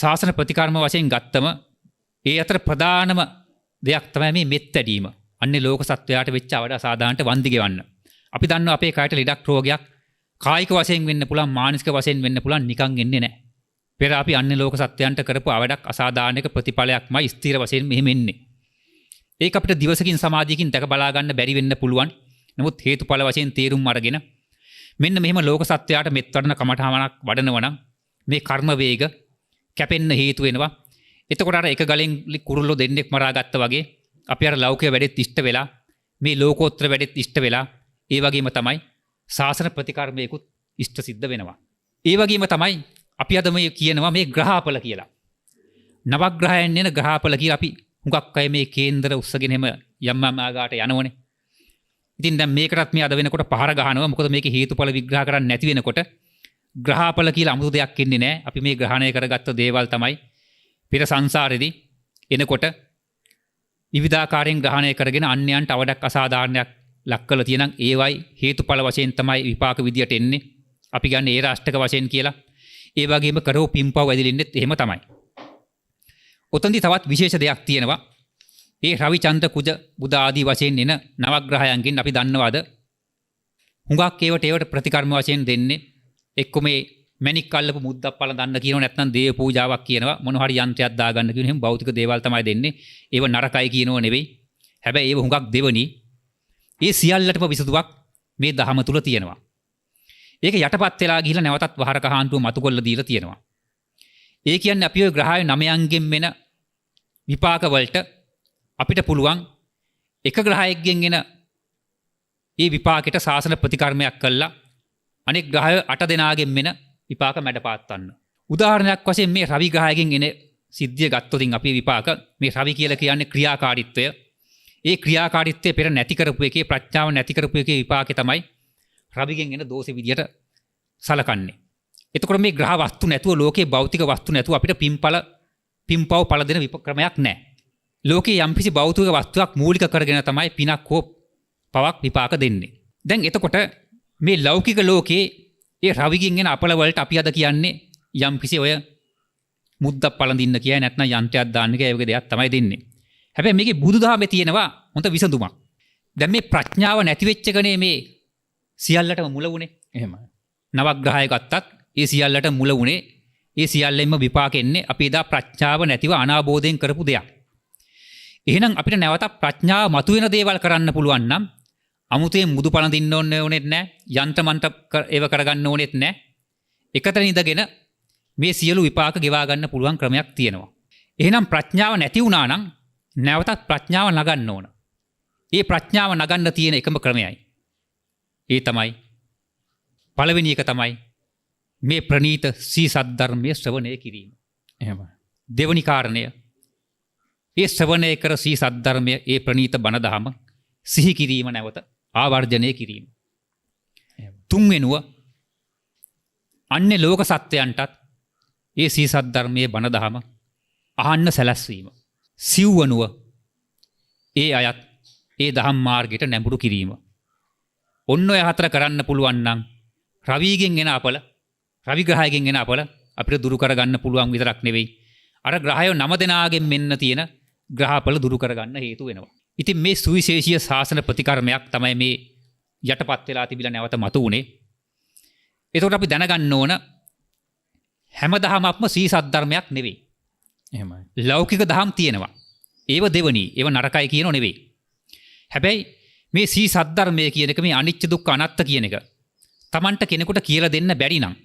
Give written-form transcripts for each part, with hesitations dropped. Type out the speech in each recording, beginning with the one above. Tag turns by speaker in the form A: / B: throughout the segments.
A: ශාසන ප්‍රතිකර්ම වශයෙන් ගත්තම ඒ අතර ප්‍රධානම දෙයක් තමයි මේ මෙත් වැඩීම. අන්නේ ලෝක සත්වයාට වෙච්ච අවඩ අසාධාරණට වන්දි ගෙවන්න. අපි දන්නවා අපේ කායට ලෙඩක් රෝගයක් කායික වශයෙන් වෙන්න පුළුවන්, මානසික වශයෙන් වෙන්න පුළුවන්, නිකන් එන්නේ නැහැ. පෙර අපි අන්නේ ලෝක සත්වයන්ට කරපු අවඩක් අසාධාරණයක ප්‍රතිඵලයක්මයි ස්ථිර වශයෙන් මෙහෙම එන්නේ. ඒක අපිට දිවසකින් සමාධියකින් දැක බලා ගන්න බැරි වෙන්න පුළුවන්. නමුත් හේතුඵල වශයෙන් තේරුම් අරගෙන මෙන්න මෙහෙම ලෝක සත්වයාට මෙත් වඩන කමඨාමනක් වඩනවා නම් මේ කර්ම වේග කැපෙන්න හේතු වෙනවා. එතකොට අර එක ගලෙන් කුරුල්ලෝ දෙන්නෙක් මරාගත්තා වගේ අපි අර ලෞකික වැඩෙත් ඉෂ්ට වෙලා මේ ලෝකෝත්තර වැඩෙත් ඉෂ්ට වෙලා ඒ වගේම තමයි ශාසන ප්‍රතිකර්මයකුත් ඉෂ්ට සිද්ධ වෙනවා. ඒ වගේම තමයි අපි අද මේ කියනවා මේ ග්‍රහාපල කියලා. නවග්‍රහයන් එන ග්‍රහාපල කියලා අපි හුඟක් අය මේ කේන්දර උස්සගෙන හැම යම් ආගාට යනවනේ. ඉතින් දැන් මේකටත් මේ අද වෙනකොට පහර ගහනවා. මොකද මේකේ හේතුඵල විග්‍රහ කරන්නේ නැති වෙනකොට ග්‍රහාපල කියලා 아무තු දෙයක් ඉන්නේ නැහැ. අපි මේ ග්‍රහණය කරගත්ත දේවල් තමයි පෙර සංසාරෙදී එනකොට විවිධාකාරයෙන් ග්‍රහණය කරගෙන අන්‍යයන්ට අවඩක් අසාධාරණයක් ලක් කළ තියෙනම් ඒවයි හේතුඵල වශයෙන් තමයි විපාක විදියට එන්නේ. අපි ගන්න ඒ රාෂ්ටක වශයෙන් කියලා. ඒ වගේම කරෝ පිම්පව් ඇදිලින්නෙත් එහෙම තමයි. ඔතනදී තවත් විශේෂ දෙයක් තියෙනවා. ඒ රවි චන්ද්‍ර කුජ බුධ ආදී වශයෙන් එන නවග්‍රහයන්ගෙන් අපි දන්නවාද හුඟක් ඒවට ප්‍රතිකර්ම වශයෙන් දෙන්නේ එක්ක මේ මැණික් අල්ලපු මුද්දක් පළ දන්න කියනවා, නැත්නම් දේව පූජාවක් කියනවා, මොන හරි යන්ත්‍රයක් දාගන්න කියන එහෙම භෞතික දේවල් තමයි දෙන්නේ. ඒව නරකයි කියනව නෙවෙයි. හැබැයි ඒව හුඟක් දෙවනි. ඒ සියල්ලටම විසඳුවක් මේ දහම තුල තියෙනවා. ඒක යටපත් වෙලා ගිහිල්ලා නැවතත් වහරක හාන්තුව මතු කොල්ල දීලා තියෙනවා. ඒ කියන්නේ අපි ওই ග්‍රහය 9න්ගෙන් වෙන විපාක වලට අපිට පුළුවන් එක ග්‍රහයකින් එන ඒ විපාකයට ශාසන ප්‍රතිකර්මයක් කළා අනෙක් ග්‍රහය 8 දෙනාගෙන් වෙන විපාක මැඩපාත්තන්න. උදාහරණයක් වශයෙන් මේ රවි ග්‍රහයකින් එන සිද්ධිය ගත්තොතින් අපි විපාක මේ රවි කියලා කියන්නේ ක්‍රියාකාරීත්වය. ඒ ක්‍රියාකාරීත්වය පෙර නැති කරපු එකේ ප්‍රඥාව නැති කරපු එකේ විපාකේ තමයි රවිගෙන් එන දෝෂෙ විදියට සලකන්නේ. එතකොට මේ ග්‍රහ වස්තු නැතුව ලෝකේ භෞතික වස්තු නැතුව අපිට පිම්පව් පළ දෙන විපක්‍රමයක් නැහැ. ලෝකේ යම්කිසි භෞතික වස්තුවක් මූලික කරගෙන තමයි පිනක් හෝ පවක් විපාක දෙන්නේ. දැන් එතකොට මේ ලෞකික ලෝකේ ඒ රවිගෙන් එන අපල වලට අපි අද කියන්නේ යම්කිසි ඔය මුද්දක් පළඳින්න කියයි නැත්නම් යන්ත්‍රයක් දාන්න කියයි වගේ දෙයක් තමයි දෙන්නේ. හැබැයි මේකේ බුදුදහමේ තියෙනවා හොඳ විසඳුමක්. දැන් මේ ප්‍රඥාව නැති වෙච්ච ගනේ මේ සියල්ලටම මුල වුණේ. එහෙමයි. නවග්‍රහය ගත්තත් ඒ සියල්ලට මුල වුණේ ඒ සියල්ලෙන්ම විපාක එන්නේ අපි එදා ප්‍රඥාව නැතිව අනාබෝධයෙන් කරපු දෙයක්. එහෙනම් අපිට නැවත ප්‍රඥාව මතුවෙන දේවල් කරන්න පුළුවන් නම් අමුතෙන් මුදු පළඳින්න ඕනෙත් නැහැ. යන්ත්‍ර මන්ත්‍ර ඒව කරගන්න ඕනෙත් නැහැ. එකතන ඉඳගෙන මේ සියලු විපාක ගෙවා ගන්න පුළුවන් ක්‍රමයක් තියෙනවා. එහෙනම් ප්‍රඥාව නැති වුණා නම් නැවතත් ප්‍රඥාව නගන්න ඕන. ඒ ප්‍රඥාව නගන්න තියෙන එකම ක්‍රමයයි. ඒ තමයි පළවෙනි එක තමයි මේ ප්‍රණීත සී සද්ධර්මයේ ශ්‍රවණය කිරීම. එහෙමයි. දෙවනි කාරණය ඒ ශ්‍රවණය කර සී සද්ධර්මයේ ඒ ප්‍රණීත බණ දහම සිහි කිරීම නැවත ආවර්ජනය කිරීම. තුන්වෙනුව අන්නේ ලෝක සත්‍යයන්ටත් ඒ සී සද්ධර්මයේ බණ දහම අහන්න සැලැස්වීම. සිව්වනුව ඒ අයත් ඒ දහම් මාර්ගයට නැඹුරු කිරීම. ඔන්න ඔය හතර කරන්න පුළුවන් නම් රවිගෙන් එන අපල රවි ග්‍රහයෙන් එන අපල අපිට දුරු කරගන්න පුළුවන් විතරක් නෙවෙයි අර ග්‍රහය 9 දෙනාගෙන් මෙන්න තියෙන ග්‍රහපල දුරු කරගන්න හේතු වෙනවා. ඉතින් මේ සුවිශේෂීය ශාසන ප්‍රතිකර්මයක් තමයි මේ යටපත් වෙලා තිබිලා නැවත මතු උනේ. ඒකට අපි දැනගන්න ඕන හැම දහමක්ම සී සද්ධර්මයක් නෙවෙයි. එහෙමයි. ලෞකික දහම් තියෙනවා. ඒව දෙවනි. ඒව නරකයි කියනෝ නෙවෙයි. හැබැයි මේ සී සද්ධර්මය කියන එක මේ අනිච්ච දුක්ඛ අනාත්ත කියන එක Tamanට කෙනෙකුට කියලා දෙන්න බැරි නම්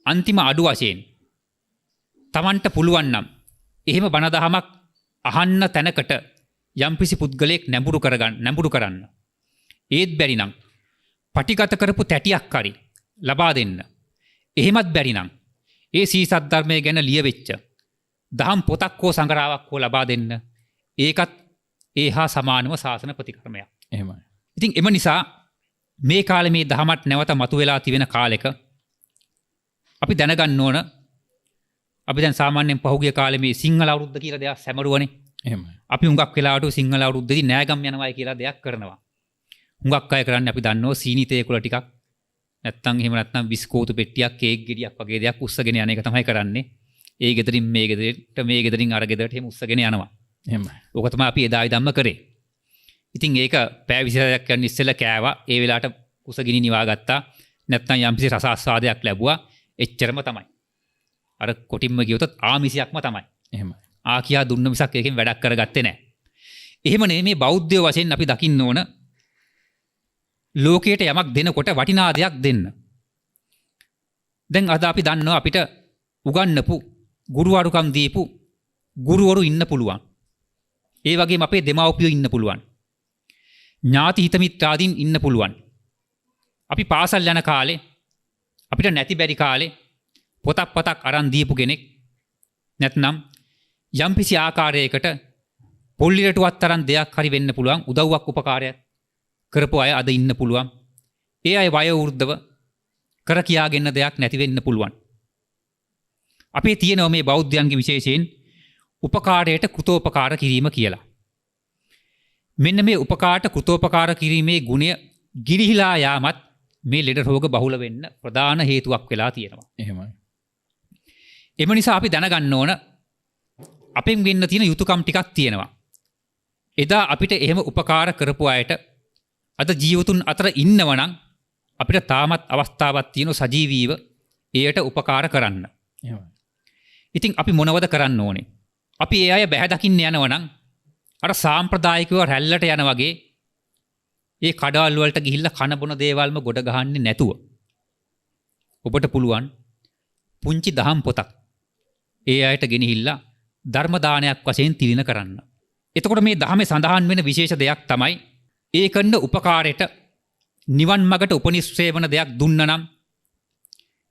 A: අන්තිම අඩු වශයෙන් Tamanට පුළුවන් නම් එහෙම බණ දහමක් අහන්න තැනකට යම්කිසි පුද්ගලයෙක් නැඹුරු කරන්න. ඒත් බැරි නම් පටිගත කරපු තැටියක් හරි ලබා දෙන්න. එහෙමත් බැරි නම් ඒ සී සද්ධර්මය ගැන ලියවෙච්ච දහම් පොතක් හෝ සංග්‍රහයක් හෝ ලබා දෙන්න. ඒකත් ඒහා සමානව ශාසන ප්‍රතිකර්මයක්. එහෙමයි. ඉතින් එම නිසා මේ කාලේ මේ දහමත් නැවත මතුවලා තිබෙන කාලෙක අපි දැනගන්න ඕන අපි දැන් සාමාන්‍යයෙන් පහුගිය කාලේ මේ සිංහල අවුරුද්ද කියලා දෙයක් සැමරුවනේ. එහෙමයි. අපි හුඟක් වෙලාවට සිංහල අවුරුද්දේදී නෑගම් යනවායි කියලා දෙයක් කරනවා. හුඟක් අය කරන්නේ අපි දන්නවා සීනි තේකුල ටිකක් නැත්තම් එහෙම නැත්තම් බිස්කෝතු පෙට්ටියක් කේක් ගෙඩියක් වගේ දෙයක් උස්සගෙන යන එක තමයි කරන්නේ. ඒ ගෙදරින් මේ ගෙදරට මේ ගෙදරින් අර ගෙදරට එහෙම උස්සගෙන යනවා.
B: එහෙමයි.
A: ඕක තමයි අපි එදා ඉදම්ම කරේ. ඉතින් ඒක පැය 26ක් යන ඉස්සෙල්ලා කෑවා. ඒ වෙලාවට කුසගිනි නිවා ගත්තා. නැත්නම් යම්කිසි රස ආස්වාදයක් ලැබුවා. එච්චරම තමයි. අර කොටින්ම ගියොත් ආමිසයක්ම තමයි.
B: එහෙමයි.
A: ආකියා දුන්න මිසක් ඒකෙන් වැඩක් කරගත්තේ නැහැ. එහෙම නෙමෙයි මේ බෞද්ධයෝ වශයෙන් අපි දකින්න ඕන ලෝකයට යමක් දෙනකොට වටිනා දෙයක් දෙන්න. දැන් අද අපි දන්නවා අපිට උගන්වපු ගුරුවරුකම් දීපු ගුරුවරු ඉන්න පුළුවන්. ඒ වගේම අපේ දෙමව්පියෝ ඉන්න පුළුවන්. ඥාති හිත මිත්‍රාදීන් ඉන්න පුළුවන්. අපි පාසල් යන කාලේ අපිට නැති බැරි කාලේ පොතක් අරන් දීපු කෙනෙක් නැත්නම් යම්කිසි ආකාරයකට පොල්ලිරටුවත් තරම් දෙයක් හරි වෙන්න පුළුවන් උදව්වක් උපකාරයක් කරපු අය අද ඉන්න පුළුවන්. ඒ අය වයෝ වෘද්ධව කර කියාගෙන දෙයක් නැති වෙන්න පුළුවන්. අපේ තියෙනවා මේ බෞද්ධයන්ගේ විශේෂයෙන් උපකාරයට කෘතෝපකාර කිරීම කියලා. මෙන්න මේ උපකාරට කෘතෝපකාර කිරීමේ ගුණය ගිලිහිලා යාමත් මේ ලෙඩ රෝග බහුල වෙන්න ප්‍රධාන හේතුවක් වෙලා තියෙනවා.
B: එහෙමයි.
A: එම නිසා අපි දැනගන්න ඕන අපෙන් වෙන්න තියෙන යුතුයකම් ටිකක් තියෙනවා. එදා අපිට එහෙම උපකාර කරපු අයට අද ජීවතුන් අතර ඉන්නවනම් අපිට තාමත් අවස්ථාවක් තියෙන සජීවීව එයට උපකාර කරන්න.
B: එහෙමයි.
A: ඉතින් අපි මොනවද කරන්න ඕනේ? අපි ඒ අය බැහැ දකින්න යනවනම් අර සාම්ප්‍රදායිකව රැල්ලට යන වගේ ඒ කඩවල් වලට ගිහිල්ලා කන බොන දේවල්ම ගොඩ ගහන්නේ නැතුව ඔබට පුළුවන් පුංචි දහම් පොතක් ඒ අයට ගෙනහිල්ලා ධර්ම දානයක් වශයෙන් තිලින කරන්න. එතකොට මේ ධර්මයේ සඳහන් වෙන විශේෂ දෙයක් තමයි ඒ කරන උපකාරයට නිවන් මගට උපනිශ්‍රේවන දෙයක් දුන්න නම්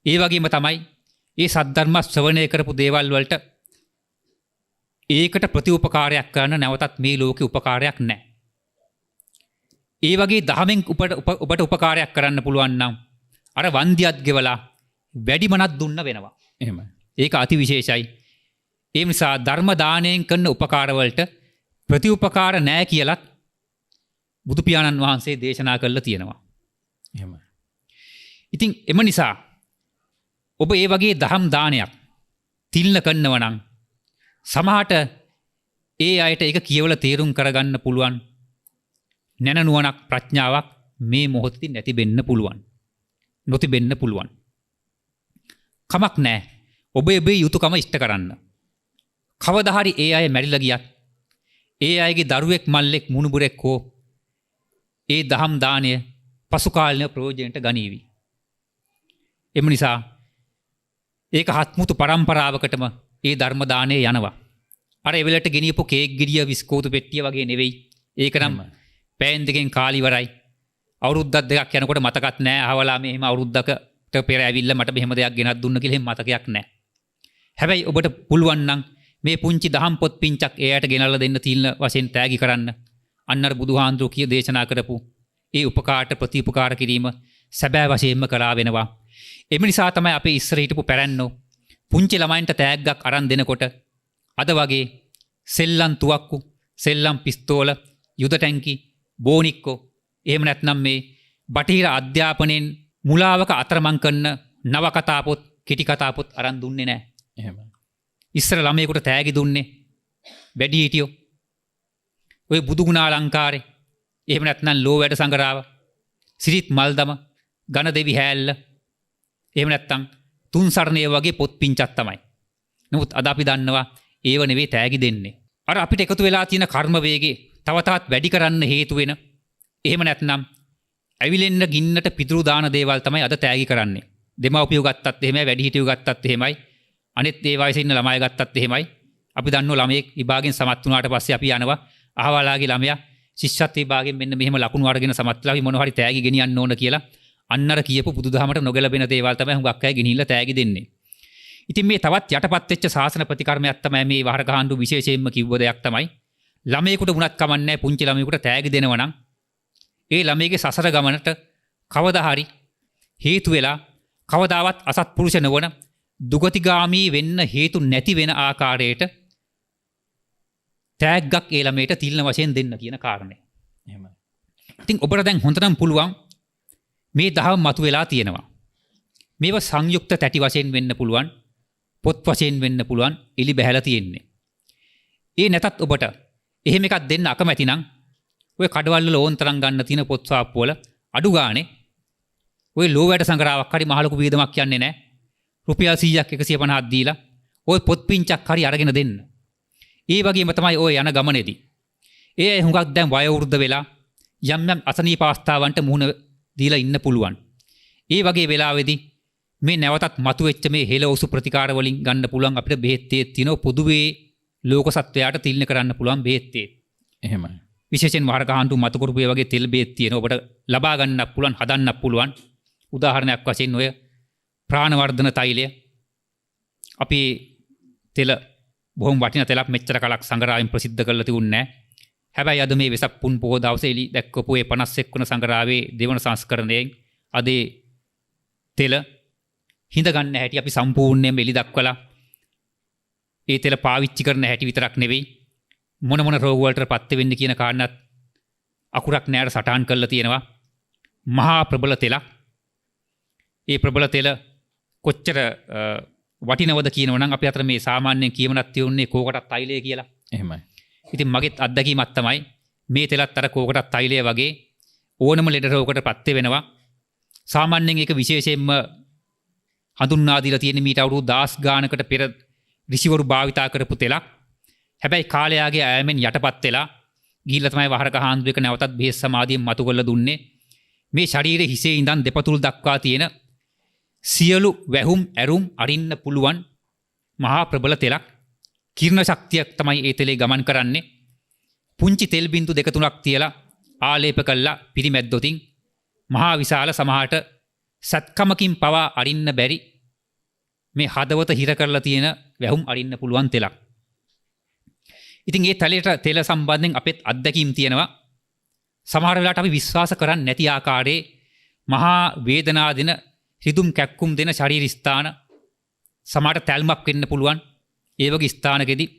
A: ඒ වගේම තමයි ඒ සද්ධර්ම ශ්‍රවණය කරපු දේවල් වලට ඒකට ප්‍රතිඋපකාරයක් කරන නැවතත් මේ ලෝකේ උපකාරයක් නැහැ. ඒ වගේ දහමෙන් ඔබට උපකාරයක් කරන්න පුළුවන් නම් අර වන්දියත් ගෙවලා වැඩිමනක් දුන්න වෙනවා.
B: එහෙමයි.
A: ඒක අති විශේෂයි. ඒ නිසා ධර්ම දාණයෙන් කරන උපකාර වලට ප්‍රතිඋපකාර නැහැ කියලත් බුදු පියාණන් වහන්සේ දේශනා කළා තියෙනවා.
B: එහෙමයි.
A: ඉතින් එම නිසා ඔබ ඒ වගේ දහම් දානයක් තිල්න කරනව නම් සමහරට ඒ අයට ඒක කියවලා තේරුම් කරගන්න පුළුවන් නැනනුවණක් ප්‍රඥාවක් මේ මොහොතේ නැති වෙන්න පුළුවන්. නොතිබෙන්න පුළුවන්. කමක් නැහැ. ඔබේ යුතුයකම ඉෂ්ට කරන්න. කවදා හරි ඒ අය මැරිලා ගියත් ඒ අයගේ දරුවෙක් මල්ලෙක් මුණුබුරෙක් හෝ ඒ දහම් දාණය පසු කාලීන ප්‍රයෝජනට ගනීවි. එම නිසා ඒක හත්මුතු පරම්පරාවකටම ඒ ධර්ම දාණය යනවා. අර එවලට ගෙනියපු කේක් ගෙඩිය විස්කෝතු පෙට්ටිය වගේ නෙවෙයි. ඒක නම් පෑන් දෙකෙන් කාලි ඉවරයි. අවුරුද්දක් දෙකක් යනකොට මතකත් නැහැ. අහවලා මෙහෙම අවුරුද්දකට පෙර ඇවිල්ලා මට මෙහෙම දෙයක් ගෙනත් දුන්න කියලා එහෙම මතකයක් නැහැ. හැබැයි ඔබට පුළුවන් නම් මේ පුංචි දහම් පොත් පිංචක් එයාට ගෙනල්ලා දෙන්න තියෙන වශයෙන් තෑගි කරන්න. අන්නර බුදුහාඳුරු කිය දේශනා කරපු ඒ උපකාරට ප්‍රතිඋපකාර කිරීම සැබෑ වශයෙන්ම කරා වෙනවා. එම නිසා තමයි අපේ ඉස්සර හිටපු පැරැන්නෝ පුංචි ළමයින්ට තෑග්ගක් අරන් දෙනකොට අද වගේ සෙල්ලම් තුවක්කු, සෙල්ලම් පිස්තෝල, යුද ටැංකි, බෝනික්කෝ එහෙම නැත්නම් මේ බටහිර අධ්‍යාපනයෙන් මුලාවක අතරමං කරන නවකතා පොත්, කිටි කතා පොත් අරන් දුන්නේ නැහැ.
B: එහෙමයි.
A: ඉස්සර ළමයෙකුට තෑගි දුන්නේ වැඩි හිටියෝ. ඔය බුදුගුණ අලංකාරේ එහෙම නැත්නම් ලෝ වැඩ සංගරාව, සිරිත් මල්දම, ඝන දෙවි හැල්ල එහෙම නැත්නම් තුන් සරණේ වගේ පොත් පිංචක් තමයි. නමුත් අද අපි දන්නවා ඒව නෙවෙයි තෑගි දෙන්නේ. අර අපිට එකතු වෙලා තියෙන කර්ම වේගේ තව තවත් වැඩි කරන්න හේතු වෙන. එහෙම නැත්නම් ඇවිලෙන්න ගින්නට පිටුරු දාන දේවල් තමයි අද තෑගි කරන්නේ. දෙමව්පියෝ ගත්තත් එහෙමයි, වැඩිහිටියෝ ගත්තත් එහෙමයි. අනිත් ඒ වයසේ ඉන්න ළමයි ගත්තත් එහෙමයි. අපි දන්නෝ ළමයෙක් විභාගයෙන් සමත් වුණාට පස්සේ අපි යනවා අහවලාගේ ළමයා ශිෂ්‍යත්ව විභාගයෙන් මෙන්න මෙහෙම ලකුණු අරගෙන සමත් වෙලා අපි මොන හරි තෑගි ගෙනියන්න ඕන කියලා අන්නර කියපු බුදුදහමට නොගැලපෙන දේවල් තමයි හුඟක් අය ගෙනිහිල්ලා තෑගි දෙන්නේ. ඉතින් මේ තවත් යටපත් වෙච්ච සාසන ප්‍රතිකර්මයක් තමයි මේ වහරගහඬු විශේෂයෙන්ම කිව්ව දෙයක් තමයි ළමයෙකුට වුණත් කමන්නේ පුංචි ළමයෙකුට තෑගි දෙනවා නම් ඒ ළමයේගේ සසර ගමනට කවදා හරි හේතු වෙලා කවදාවත් අසත්පුරුෂ නොවන දුගතිගාමී වෙන්න හේතු නැති වෙන ආකාරයට තෑග්ගක් ඒ ළමයට තිල්න වශයෙන් දෙන්න කියන කාරණය.
B: එහෙමයි.
A: ඉතින් ඔබට දැන් හොඳටම පුළුවන් මේ දහම මතුවලා තියෙනවා. මේව සංයුක්ත තැටි වශයෙන් වෙන්න පුළුවන්. පොත් වශයෙන් වෙන්න පුළුවන් එලි බැහැලා තියෙන්නේ. ඒ නැතත් ඔබට එහෙම එකක් දෙන්න අකමැති නම් ඔය කඩවල් වල ඕන් තරම් ගන්න තියෙන පොත් සාප්පු වල අඩු ගානේ ඔය ලෝවැට සංග්‍රහයක් හරි මහ ලොකු වියදමක් යන්නේ නැහැ. රුපියල් 100ක් 150ක් දීලා ඔය පොත් පිංචක් හරි අරගෙන දෙන්න. ඒ වගේම තමයි ඔය යන ගමනේදී. ඒ හුඟක් දැන් වයෝවෘද්ධ වෙලා යම් යම් අසනීප අවස්ථාවන්ට මුහුණ දීලා ඉන්න පුළුවන්. ඒ වගේ වෙලාවෙදී මේ නැවතත් මතුවෙච්ච මේ හෙළවසු ප්‍රතිකාර වලින් ගන්න පුළුවන් අපිට බෙහෙත් තියෙනවා පොදුවේ ලෝක සත්වයාට තිල්න කරන්න පුළුවන් බෙහෙත්.
B: එහෙමයි.
A: විශේෂයෙන් වහරක හාන්තු මතු කරපු ඒ වගේ තෙල් බෙහෙත් තියෙනවා ඔබට ලබා ගන්නත් පුළුවන් හදන්නත් පුළුවන්. උදාහරණයක් වශයෙන් ඔය ප්‍රාණවර්ධන තෛලය අපි තෙල බොහොම වටිනා තෙලක් මෙච්චර කලක් සංග්‍රහයෙන් ප්‍රසිද්ධ කරලා තිබුණේ නැහැ. හැබැයි අද මේ වෙසක් පුන් පොහොය දවසේ එලි දැක්කපු ඒ 51 වන සංග්‍රහයේ දෙවන සංස්කරණයෙන් අද තෙල හිඳ ගන්න හැටි අපි සම්පූර්ණයෙන්ම එලි දක්වලා ඒ තෙල පාවිච්චි කරන හැටි විතරක් නෙවෙයි මොන මොන රෝග වලටපත් වෙන්නේ කියන කාරණාත් අකුරක් නෑර සටහන් කරලා තියෙනවා. මහා ප්‍රබල තෙලක්. ඒ ප්‍රබල තෙල කොච්චර වටිනවද කියනවනම් අපි අතර මේ සාමාන්‍යයෙන් කියමනක් තියුන්නේ කෝකටත් තෛලය කියලා.
B: එහෙමයි.
A: ඉතින් මගෙත් අත්දැකීමක් තමයි මේ තෙලත් අර කෝකටත් තෛලය වගේ ඕනම ලෙඩ රෝගකටපත් වෙනවා. සාමාන්‍යයෙන් ඒක විශේෂයෙන්ම හඳුන්වා දීලා තියෙන මීට අවුරුදු 10 ගානකට පෙර ඍෂිවරු භාවිතා කරපු තෙලක්. හැබැයි කාලයාගේ ඈමෙන් යටපත් වෙලා ගිහිල්ලා තමයි වහරක හාන්දුවේක නැවතත් බෙහෙත් සමාධියෙන් මතු කරලා දුන්නේ. මේ ශරීරයේ හිසේ ඉඳන් දෙපතුල් දක්වා තියෙන සියලු වැහුම් ඇරුම් අරින්න පුළුවන් මහා ප්‍රබල තෙලක්. කිරණ ශක්තියක් තමයි ඒ තෙලේ ගමන් කරන්නේ. පුංචි තෙල් බින්දු 2-3ක් තියලා ආලේප කළා පිරිමැද්දොතින් මහා විශාල සමහරට සත්කමකින් පවා අරින්න බැරි මේ හදවත හිර කරලා තියෙන වැහුම් අරින්න පුළුවන් තෙලක්. ඉතින් ඒ තෙල සම්බන්ධයෙන් අපෙත් අත්දැකීම් තියෙනවා. සමහර වෙලාවට අපි විශ්වාස කරන්නේ නැති ආකාරයේ මහා වේදනා දෙන රිදුම් කැක්කුම් දෙන ශරීර ස්ථාන සමහරට තැල්මක් වෙන්න පුළුවන්. ඒ වගේ ස්ථානකෙදී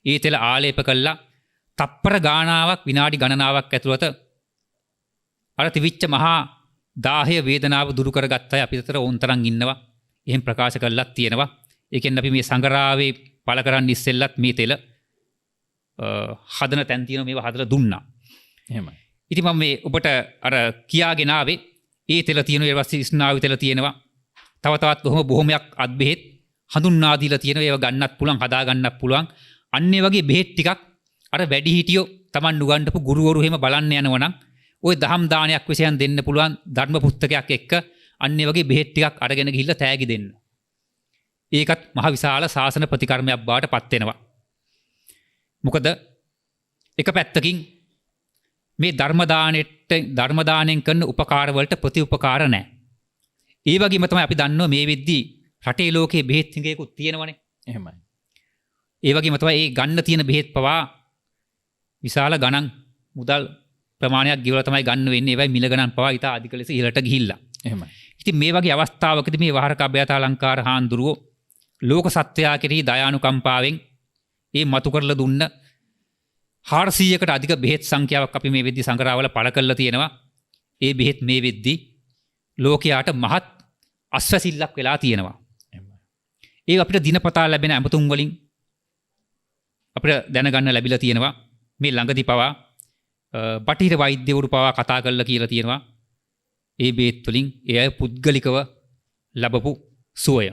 A: ඒ තෙල ආලේප කළා තප්පර ගානාවක් විනාඩි ගණනාවක් ඇතුළත අර තිවිච්ච මහා දාහය වේදනාව දුරු කරගත්ත අය අපි අතර ඕන් තරම් ඉන්නවා. එහෙන් ප්‍රකාශ කළාක් තියෙනවා. ඒ කියන්නේ අපි මේ සංගරාවේ පළ කරන්න ඉස්සෙල්ලත් මේ තෙල හදන තැන් තියෙනවා මේවා හදලා දුන්නා.
B: එහෙමයි.
A: ඉතින් මම මේ ඔබට අර කියාගෙන ආවේ ඒ තෙල තියෙනවා ඊට පස්සේ ස්නායු තෙල තියෙනවා. තව තවත් බොහොමයක් අත් බෙහෙත් හඳුන්වා දීලා තියෙනවා. ඒවා ගන්නත් පුළුවන් හදා ගන්නත් පුළුවන්. අන්නේ වගේ බෙහෙත් ටිකක් අර වැඩි හිටියෝ Taman නුගන්නපු ගුරුවරු එහෙම බලන්න යනවනම් ওই දහම් දානයක් විසයන් දෙන්න පුළුවන් ධර්ම පුස්තකයක් එක්ක අන්නේ වගේ බෙහෙත් ටිකක් අරගෙන ගිහිල්ලා තෑගි දෙන්න. ඒකත් මහ විශාල සාසන ප්‍රතිකර්මයක් බවට පත් වෙනවා. මොකද එක පැත්තකින් මේ ධර්ම දාණයෙන් කරන උපකාර වලට ප්‍රතිඋපකාර නැහැ. ඒ වගේම තමයි අපි දන්නවා මේ වෙද්දී රටේ ලෝකයේ බෙහෙත් හිඟයකුත් තියෙනවනේ.
B: එහෙමයි.
A: ඒ වගේම තමයි ඒ ගන්න තියෙන බෙහෙත් පවා විශාල ගණන් මුදල් ප්‍රමාණයක් ගෙවලා තමයි ගන්න වෙන්නේ. ඒවයි මිල ගණන් පවා ඊට අධික ලෙස ඉහළට ගිහිල්ලා.
B: එහෙමයි.
A: ඉතින් මේ වගේ අවස්ථාවකදී මේ වහරක අභයතාලංකාර හාමුදුරුවෝ ලෝක සත්වයා කෙරෙහි දයානුකම්පාවෙන් ඒ මතු කරලා දුන්න 400කට අධික බෙහෙත් සංඛ්‍යාවක් අපි මේ වෙද්දී සංග්‍රහවල පළ කරලා තියෙනවා. ඒ බෙහෙත් මේ වෙද්දී ලෝකයාට මහත් අස්වැසිල්ලක් වෙලා තියෙනවා. ඒ අපිට දිනපතා ලැබෙන අමතුම් වලින් අපිට දැනගන්න ලැබිලා තියෙනවා. මේ ළඟදී පවා බටහිර වෛද්‍යවරු පවා කතා කරලා කියලා තියෙනවා. ඒ බෙහෙත් වලින් ඒ අය පුද්ගලිකව ලැබපු සුවය.